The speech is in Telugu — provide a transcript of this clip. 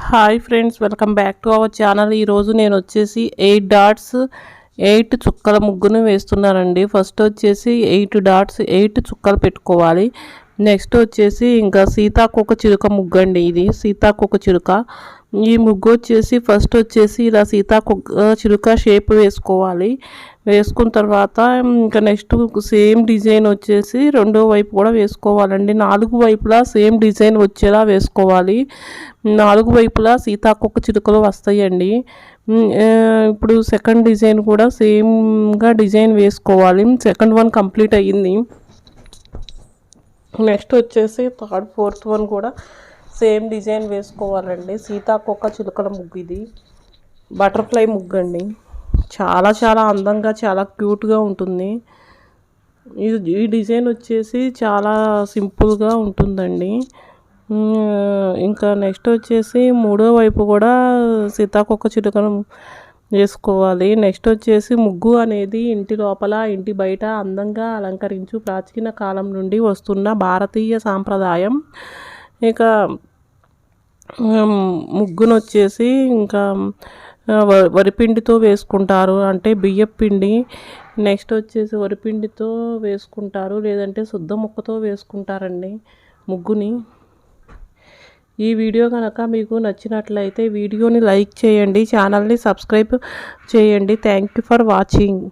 Hi friends, welcome back to our channel. ఈరోజు నేను వచ్చేసి 8 డాట్స్ 8 చుక్కల ముగ్గును వేస్తున్నానండి. ఫస్ట్ వచ్చేసి 8 డాట్స్ 8 చుక్కలు పెట్టుకోవాలి. నెక్స్ట్ వచ్చేసి ఇంకా సీతాకోక చిలుక ముగ్గు అండి. ఇది సీతాకోక చిలుక. ఈ ముగ్గు వచ్చేసి ఫస్ట్ వచ్చేసి ఇలా సీతాకోక చిలుక షేప్ వేసుకోవాలి. వేసుకున్న తర్వాత ఇంకా నెక్స్ట్ సేమ్ డిజైన్ వచ్చేసి రెండో వైపు కూడా వేసుకోవాలండి. 4 వైపులా సేమ్ డిజైన్ వచ్చేలా వేసుకోవాలి. 4 వైపులా సీతాకోక చిలుకలు వస్తాయండి. ఇప్పుడు సెకండ్ డిజైన్ కూడా సేమ్గా డిజైన్ వేసుకోవాలి. సెకండ్ వన్ కంప్లీట్ అయ్యింది. నెక్స్ట్ వచ్చేసి థర్డ్ ఫోర్త్ వన్ కూడా సేమ్ డిజైన్ వేసుకోవాలండి. సీతాకోక చిలుకల ముగ్గు ఇది బటర్ఫ్లై ముగ్గు అండి. చాలా చాలా అందంగా చాలా క్యూట్గా ఉంటుంది. ఈ డిజైన్ వచ్చేసి చాలా సింపుల్గా ఉంటుందండి. ఇంకా నెక్స్ట్ వచ్చేసి మూడో వైపు కూడా సీతాకోక చిలుకను వేసుకోవాలి. నెక్స్ట్ వచ్చేసి ముగ్గు అనేది ఇంటి లోపల ఇంటి బయట అందంగా అలంకరించు ప్రాచీన కాలం నుండి వస్తున్న భారతీయ సాంప్రదాయం. ఇక ముగ్గును వచ్చేసి ఇంకా వరిపిండితో వేసుకుంటారు, అంటే బియ్యం పిండి. నెక్స్ట్ వచ్చేసి వరిపిండితో వేసుకుంటారు, లేదంటే శుద్ధ ముక్కతో వేసుకుంటారండి ముగ్గుని. ఈ వీడియో కనుక మీకు నచ్చినట్లయితే వీడియోని లైక్ చేయండి, ఛానల్ని సబ్స్క్రైబ్ చేయండి. Thank you for watching.